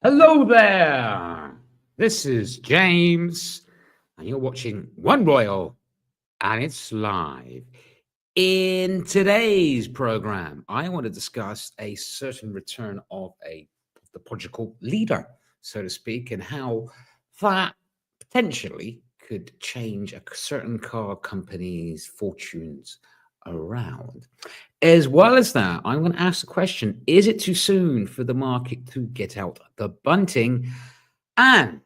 Hello there. This is James, and you're watching OneRoyal, and it's live. In today's program, I want to discuss a certain return of the Prodigal leader, so to speak, and how that potentially could change a certain car company's fortunes around. As well as that, I'm going to ask the question, is it too soon for the market to get out the bunting? And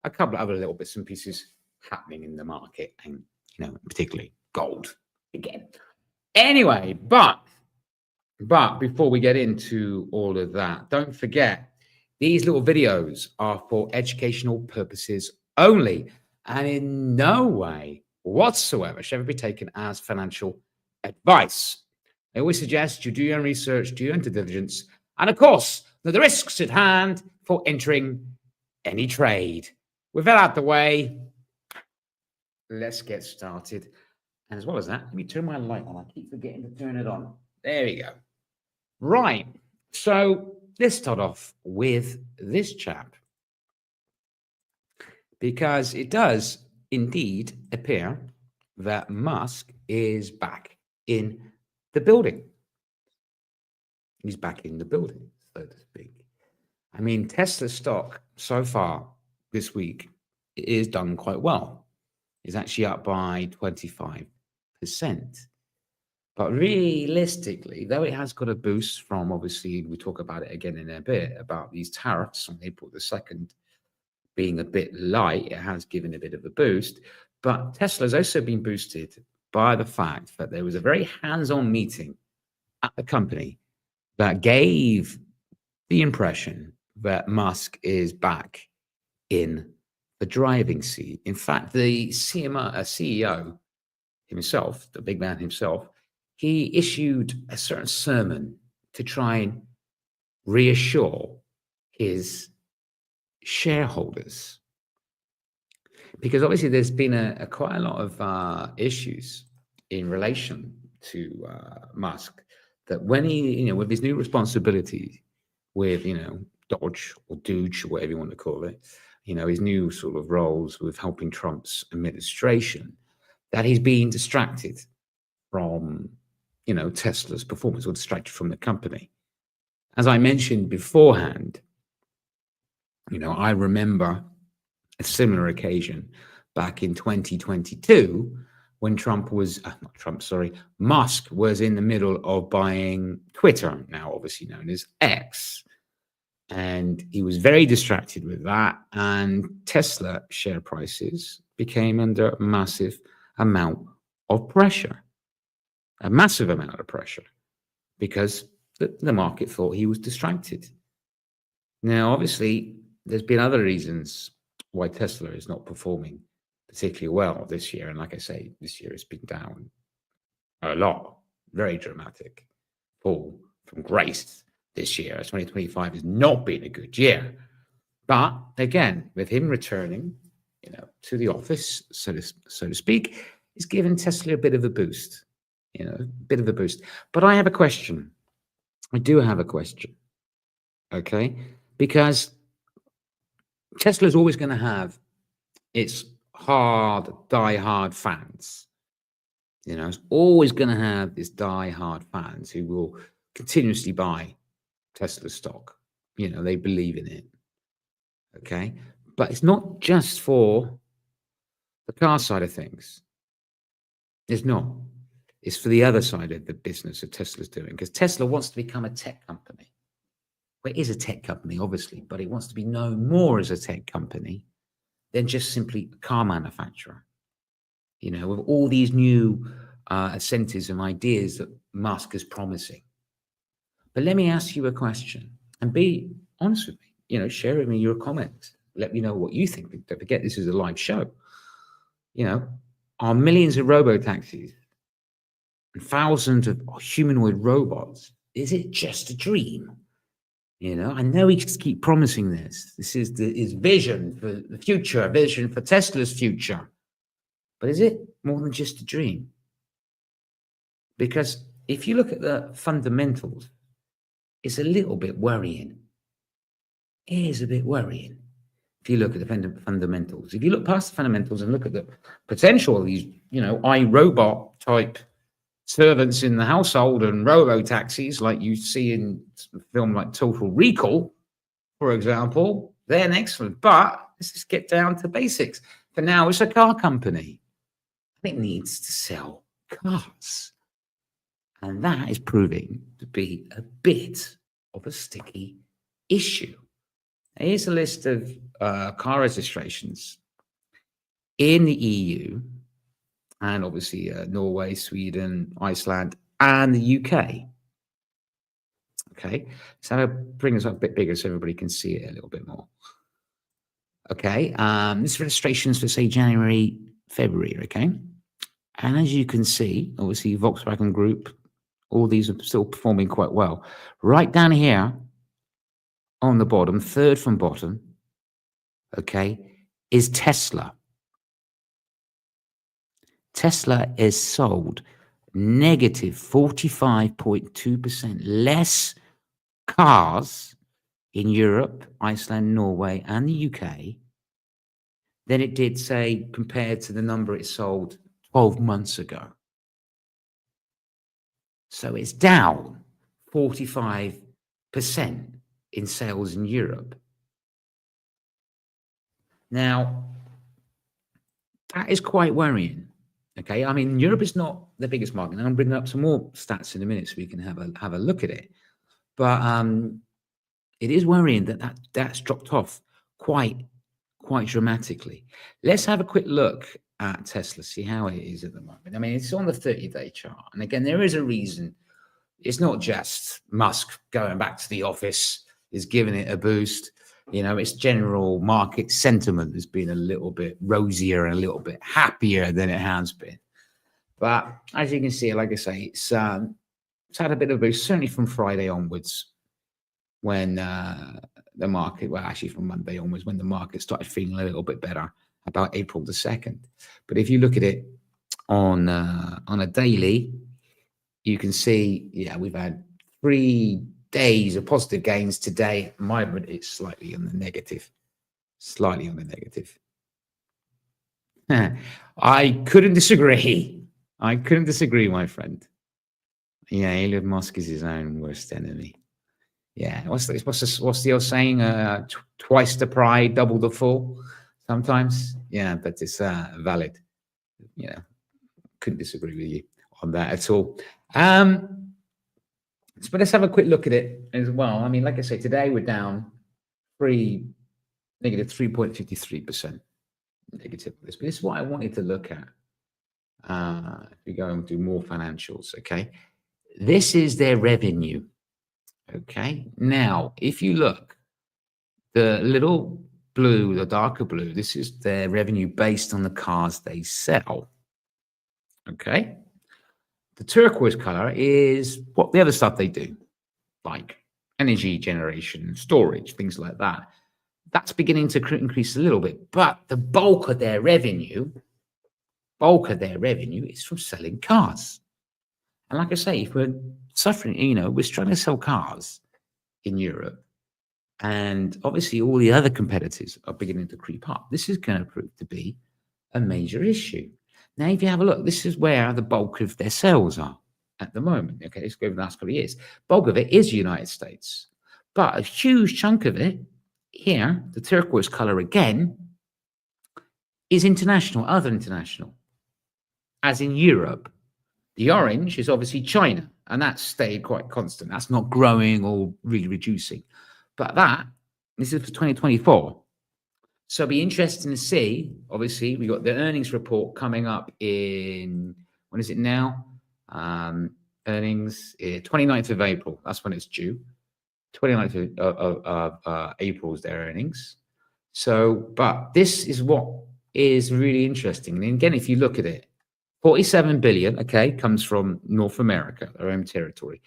a couple of other little bits and pieces happening in the market, and particularly gold again. Anyway, but before we get into all of that, don't forget these little videos are for educational purposes only, and in no way whatsoever should ever be taken as financial advice. I always suggest you do your own research, do your own due diligence, and of course, know the risks at hand for entering any trade. With that out the way, let's get started. And as well as that, let me turn my light on. I keep forgetting to turn it on. There we go. Right. So let's start off with this chap, because it does indeed appear that Musk is back in the building. He's back in the building, so to speak. I mean, Tesla stock so far this week is done quite well. It's actually up by 25%. But realistically, though it has got a boost from, obviously, we talk about it again in a bit, about these tariffs on April the 2nd being a bit light, it has given a bit of a boost. But Tesla has also been boosted by the fact that there was a very hands-on meeting at the company that gave the impression that Musk is back in the driving seat. In fact, the CEO himself, the big man himself, he issued a certain sermon to try and reassure his shareholders, because obviously there's been quite a lot of issues in relation to Musk, that when he, with his new responsibilities with, Dodge or Doge or whatever you want to call it, his new sort of roles with helping Trump's administration, that he's being distracted from, Tesla's performance, or distracted from the company. As I mentioned beforehand, I remember a similar occasion back in 2022 when Musk was in the middle of buying Twitter, now obviously known as X. And he was very distracted with that. And Tesla share prices became under a massive amount of pressure, because the market thought he was distracted. Now, obviously, there's been other reasons why Tesla is not performing particularly well this year. And like I say, this year has been down a lot, very dramatic fall from grace this year. 2025 has not been a good year. But again, with him returning, to the office, so to speak, it's given Tesla a bit of a boost, But I have a question. I do have a question. Okay? Because Tesla is always going to have its die-hard fans. It's always going to have its die-hard fans who will continuously buy Tesla stock. They believe in it. Okay? But it's not just for the car side of things. It's not. It's for the other side of the business that Tesla's doing, because Tesla wants to become a tech company. Well, it is a tech company, obviously, but it wants to be known more as a tech company than just simply a car manufacturer. With all these new incentives and ideas that Musk is promising. But let me ask you a question, and be honest with me. Share with me your comments. Let me know what you think. Don't forget, this is a live show. Are millions of robo-taxis and thousands of humanoid robots, is it just a dream? I know he just keep promising this. This is his vision for the future, vision for Tesla's future. But is it more than just a dream? Because if you look at the fundamentals, it's a little bit worrying. is a bit worrying. If you look at the fundamentals, if you look past the fundamentals and look at the potential of these, iRobot type servants in the household and robo taxis, like you see in a film like Total Recall, for example, they're excellent. But let's just get down to basics. For now, it's a car company. It needs to sell cars. And that is proving to be a bit of a sticky issue. Here's a list of car registrations in the EU, and obviously Norway, Sweden, Iceland, and the UK. Okay, so I'll bring this up a bit bigger so everybody can see it a little bit more. Okay, this registrations for, say, January, February, okay? And as you can see, obviously Volkswagen Group, all these are still performing quite well. Right down here on the bottom, third from bottom, okay, is Tesla. Tesla is sold negative 45.2% less cars in Europe, Iceland, Norway, and the UK than it did, say, compared to the number it sold 12 months ago. So it's down 45% in sales in Europe. Now, that is quite worrying. Okay, I mean, Europe is not the biggest market, and I'm bringing up some more stats in a minute so we can have a look at it. But it is worrying that's dropped off quite dramatically. Let's have a quick look at Tesla, see how it is at the moment. I mean, it's on the 30-day chart, and again, there is a reason. It's not just Musk going back to the office is giving it a boost. It's general market sentiment has been a little bit rosier and a little bit happier than it has been. But as you can see, like I say, it's had a bit of a boost, certainly from Friday onwards, when the market, well, actually from Monday onwards, when the market started feeling a little bit better, about April the 2nd. But if you look at it on a daily, you can see, we've had 3 days of positive gains. Today, at the moment, it's slightly on the negative. I couldn't disagree. My friend. Yeah, Elon Musk is his own worst enemy. Yeah, what's the old saying? Twice the pride, double the fall. Sometimes, yeah, but it's valid. Couldn't disagree with you on that at all. But let's have a quick look at it as well. I mean, like I say, today we're down negative 3.53% negative. But this is what I wanted to look at. If we go and do more financials, okay? This is their revenue, okay? Now, if you look, the little blue, the darker blue, this is their revenue based on the cars they sell, okay? The turquoise color is what the other stuff they do, like energy generation, storage, things like that. That's beginning to increase a little bit, but the bulk of their revenue is from selling cars. And like I say, if we're suffering, we're struggling to sell cars in Europe, and obviously all the other competitors are beginning to creep up, this is going to prove to be a major issue. Now, if you have a look, this is where the bulk of their sales are at the moment. Okay, let's go over the last couple of years. Bulk of it is the United States, but a huge chunk of it here, the turquoise color again, is international, other international, as in Europe. The orange is obviously China, and that's stayed quite constant. That's not growing or really reducing. But this is for 2024. So it'll be interesting to see. Obviously, we got the earnings report coming up in, when is it now? Earnings, 29th of April. That's when it's due. 29th of April is their earnings. So, but this is what is really interesting. And again, if you look at it, 47 billion, okay, comes from North America, their own territory.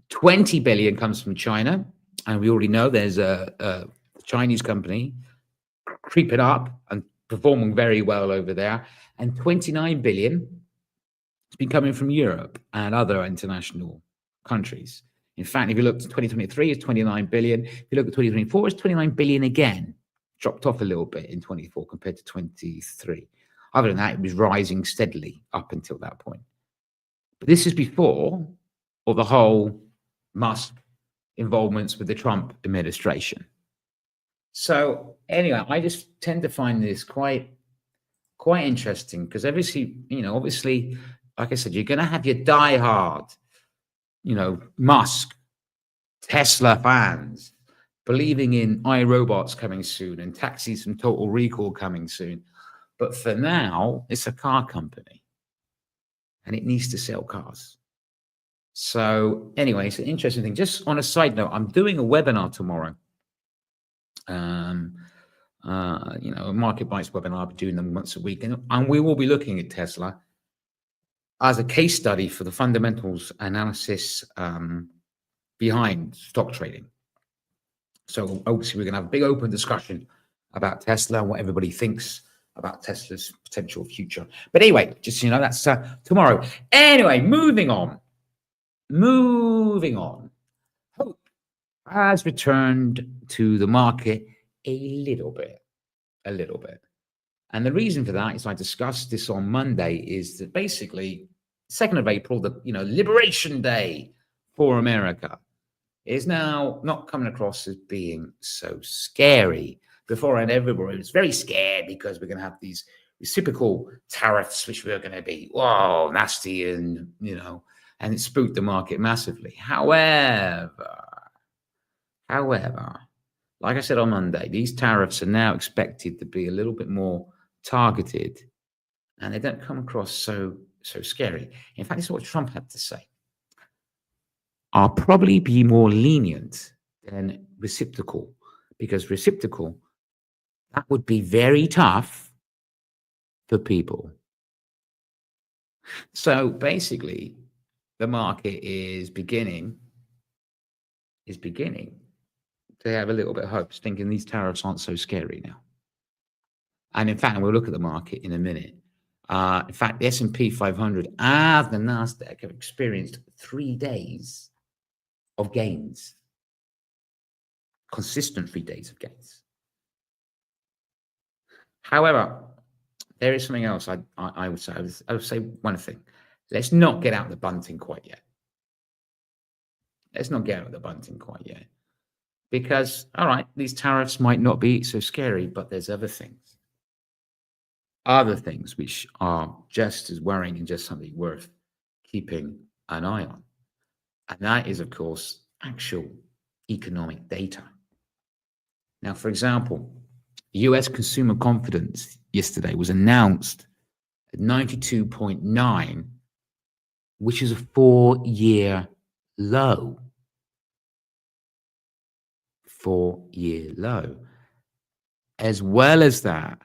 20 billion comes from China. And we already know there's a Chinese company creeping up and performing very well over there. And 29 billion has been coming from Europe and other international countries. In fact, if you look at 2023, it's 29 billion. If you look at 2024, it's 29 billion again. Dropped off a little bit in 24 compared to 23. Other than that, it was rising steadily up until that point. But this is before all the whole Musk involvements with the Trump administration. So anyway, I just tend to find this quite interesting because obviously, like I said, you're going to have your diehard, Musk, Tesla fans believing in iRobots coming soon and taxis and Total Recall coming soon. But for now, it's a car company and it needs to sell cars. So anyway, it's an interesting thing. Just on a side note, I'm doing a webinar tomorrow. A Market Bites webinar. I'll be doing them once a week. And we will be looking at Tesla as a case study for the fundamentals analysis behind stock trading. So obviously we're going to have a big open discussion about Tesla and what everybody thinks about Tesla's potential future. But anyway, just that's tomorrow. Anyway, moving on. Hope has returned to the market a little bit. And the reason for that is I discussed this on Monday is that basically 2nd of April, the Liberation Day for America, is now not coming across as being so scary. Beforehand, everybody was very scared because we're going to have these reciprocal tariffs, which were going to be, whoa, nasty and it spooked the market massively. However, like I said on Monday, these tariffs are now expected to be a little bit more targeted and they don't come across so scary. In fact, this is what Trump had to say. I'll probably be more lenient than reciprocal because reciprocal, that would be very tough for people. So basically, the market is beginning to have a little bit of hope, thinking these tariffs aren't so scary now. And in fact, we'll look at the market in a minute. In fact, the S&P 500 and the NASDAQ have experienced 3 days of gains, consistent 3 days of gains. However, there is something else I would say. I would say one thing. Let's not get out the bunting quite yet. Because, all right, these tariffs might not be so scary, but there's other things which are just as worrying and just something worth keeping an eye on. And that is, of course, actual economic data. Now, for example, US consumer confidence yesterday was announced at 92.9, which is a 4-year low. 4-year low. As well as that,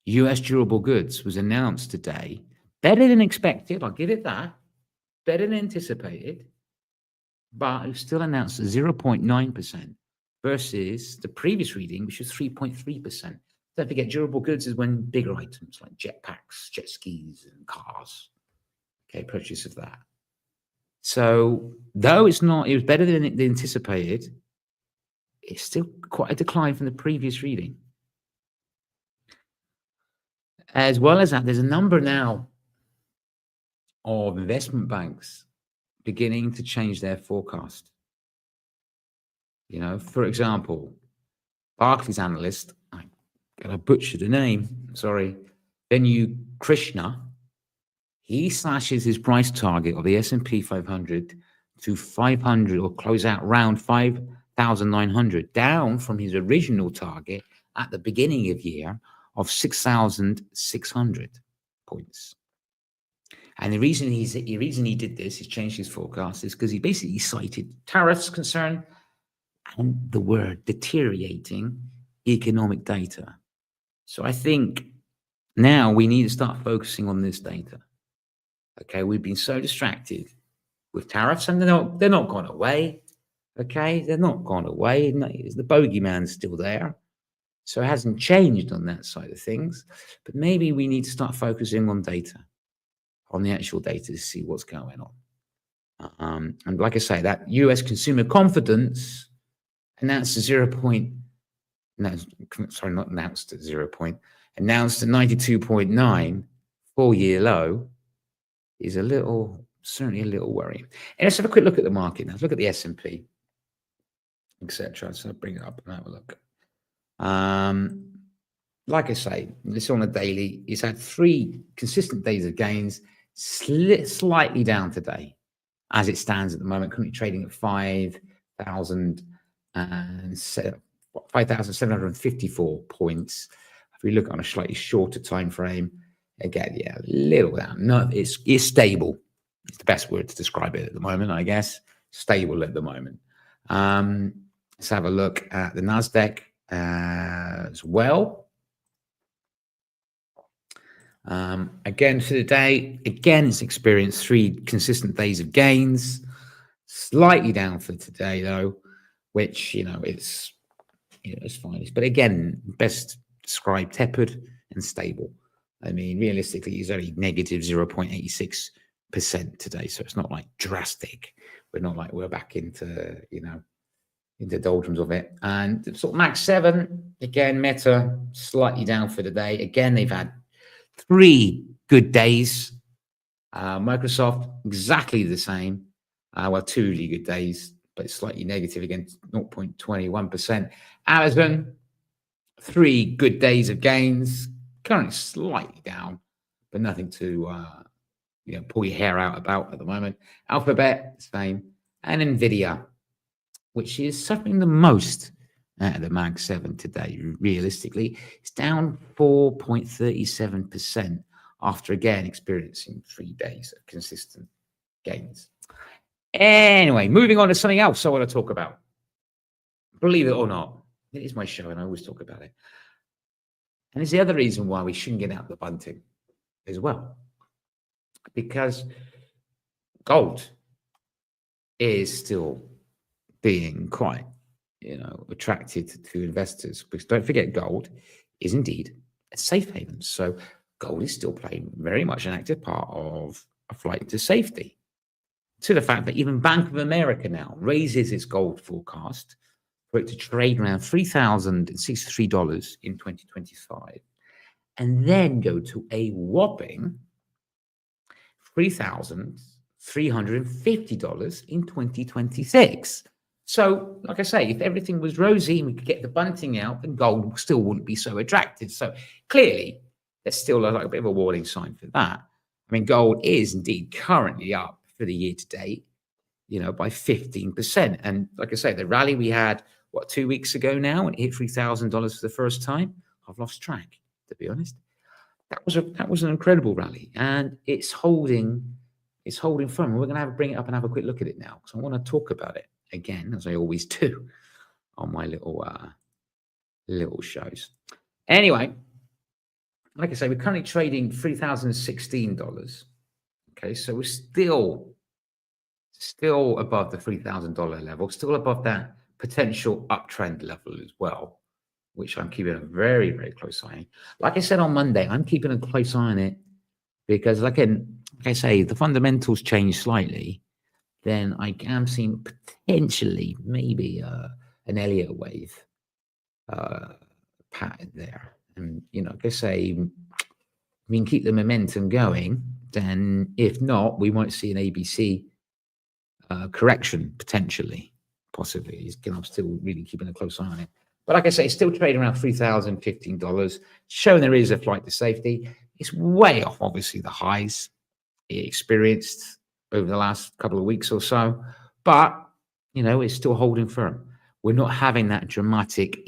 US durable goods was announced today, better than expected, I'll give it that, better than anticipated, but it was still announced at 0.9% versus the previous reading, which was 3.3%. Don't forget, durable goods is when bigger items like jetpacks, jet skis, and cars, purchase of that. So, though it was better than anticipated, it's still quite a decline from the previous reading. As well as that, there's a number now of investment banks beginning to change their forecast. For example, Barclays analyst, I'm going to butcher the name, sorry, Venu Krishna, he slashes his price target of the S&P 500 to 500 or close out round 5,900, down from his original target at the beginning of year of 6,600 points. And the reason he did this, he's changed his forecast, is because he basically cited tariffs concern and the word deteriorating economic data. So I think now we need to start focusing on this data. We've been so distracted with tariffs, and they're not gone away. They're not gone away. The bogeyman's still there. So it hasn't changed on that side of things. But maybe we need to start focusing on data, on the actual data, to see what's going on. And like I say, that US consumer confidence announced at 0 point, no, sorry, not announced at 0 point, announced at 92.9, 4-year low, is certainly a little worrying. And let's have a quick look at the market now. Let's look at the S&P, etc. So I'll bring it up and have a look. Like I say, this on a daily, it's had 3 consistent days of gains, slightly down today as it stands at the moment, currently trading at 5,754 points. If we look on a slightly shorter time frame, again, yeah, a little down. No, it's stable. It's the best word to describe it at the moment, I guess. Stable at the moment. Let's have a look at the Nasdaq as well. Again, for the day, it's experienced 3 consistent days of gains, slightly down for today though, which it's fine. But again, best described tepid and stable. I mean, realistically, it's only negative 0.86% today, so it's not like drastic. We're back into into doldrums of it. And sort of Max 7 again, Meta slightly down for the day. Again, they've had 3 good days. Microsoft exactly the same. 2 really good days, but slightly negative again, 0.21%. Amazon, 3 good days of gains, currently slightly down, but nothing to pull your hair out about at the moment. Alphabet, same, and Nvidia, which is suffering the most at the Mag 7 today. Realistically, it's down 4.37% after again experiencing 3 days of consistent gains. Anyway, moving on to something else I want to talk about. Believe it or not, it is my show and I always talk about it. And it's the other reason why we shouldn't get out the bunting as well. Because gold is still being quite, attracted to investors. Because don't forget, gold is indeed a safe haven. So gold is still playing very much an active part of a flight to safety. To the fact that even Bank of America now raises its gold forecast for it to trade around $3,063 in 2025, and then go to a whopping $3,350 in 2026. So, like I say, if everything was rosy and we could get the bunting out, then gold still wouldn't be so attractive. So clearly, there's still a bit of a warning sign for that. I mean, gold is indeed currently up for the year to date, by 15%. And like I say, the rally we had, 2 weeks ago now, and it hit $3,000 for the first time. I've lost track, to be honest. That was an incredible rally, and it's holding firm. We're going to bring it up and have a quick look at it now, because I want to talk about it again, as I always do on my little shows. Anyway, like I say, we're currently trading $3,016. Okay, so we're still above the $3,000 level, still above that potential uptrend level as well, which I'm keeping a very, very close eye on. Like I said on Monday, I'm keeping a close eye on it because, like I say, the fundamentals change slightly. Then I am seeing potentially maybe an Elliott wave pattern there. And, like I say, we can keep the momentum going. Then if not, we might see an ABC correction potentially, possibly. I'm still really keeping a close eye on it. But like I say, it's still trading around $3,015, showing there is a flight to safety. It's way off, obviously, the highs it experienced over the last couple of weeks or so. But, it's still holding firm. We're not having that dramatic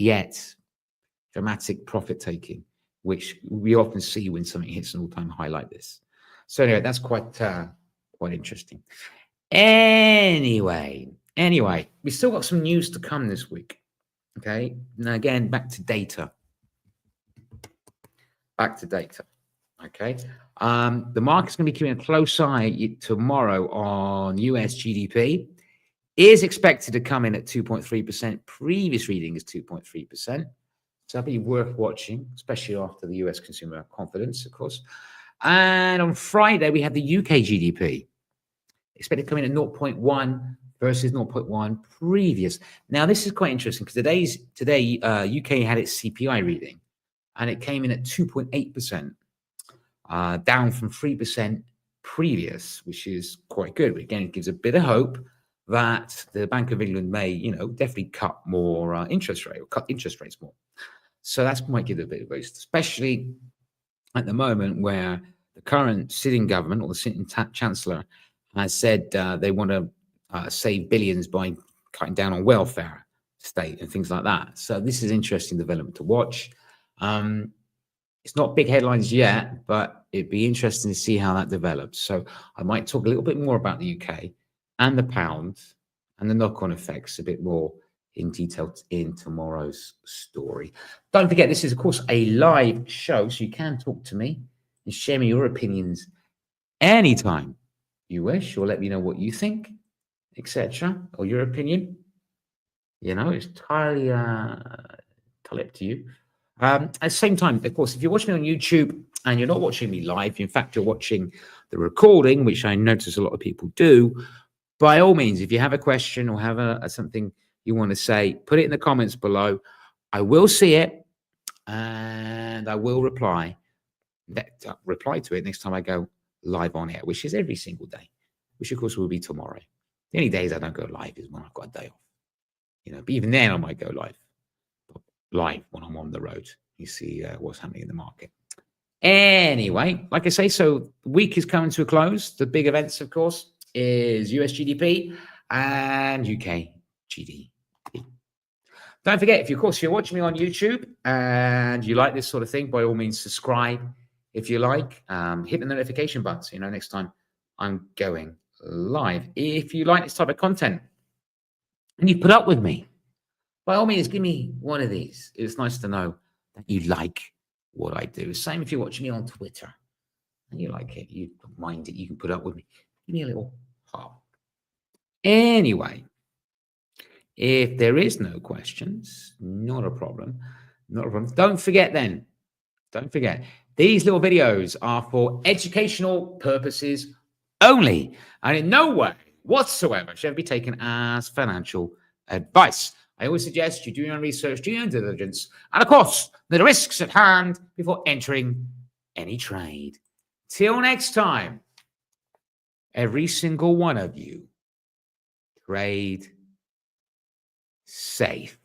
profit taking, which we often see when something hits an all-time high like this. So anyway, that's quite interesting. Anyway, we still got some news to come this week. Okay, now again, back to data. Okay, the market's going to be keeping a close eye tomorrow on US GDP. Is expected to come in at 2.3%. Previous reading is 2.3%. So that'll be worth watching, especially after the US consumer confidence, of course. And on Friday, we had the UK GDP. expected to come in at 0.1 versus 0.1 previous. Now, this is quite interesting because today UK had its CPI reading, and it came in at 2.8%, down from 3% previous, which is quite good. Again, it gives a bit of hope that the Bank of England may, definitely cut more interest rate or cut interest rates more. So that might give it a bit of a boost, especially at the moment where the current sitting government or the sitting chancellor has said they want to save billions by cutting down on welfare state and things like that. So this is interesting development to watch. It's not big headlines yet, but it'd be interesting to see how that develops. So I might talk a little bit more about the UK and the pound and the knock-on effects a bit more in detail in tomorrow's story. Don't forget, this is, of course, a live show, so you can talk to me and share me your opinions anytime you wish, or let me know what you think, etc., or your opinion. It's entirely up to you. At the same time, of course, if you're watching me on YouTube and you're not watching me live, in fact, you're watching the recording, which I notice a lot of people do, by all means, if you have a question or have something you want to say, put it in the comments below. I will see it and I will reply to it next time I go live on air, which is every single day, which of course will be tomorrow. The only days I don't go live is when I've got a day off, but even then I might go live when I'm on the road. You see what's happening in the market. Anyway, like I say, so the week is coming to a close. The big events, of course, is US GDP and UK GDP. Don't forget, if you're watching me on YouTube and you like this sort of thing, by all means, subscribe if you like. Hit the notification button so you know next time I'm going live. If you like this type of content and you put up with me, by all means, give me one of these. It's nice to know that you like what I do. Same if you're watching me on Twitter and you like it, you don't mind it, you can put up with me. Give me a little heart. Anyway, if there is no questions, not a problem. Not a problem. Don't forget, these little videos are for educational purposes only, and in no way whatsoever should be taken as financial advice. I always suggest you do your own research, do your own diligence, and of course, the risks at hand before entering any trade. Till next time, every single one of you, trade safe.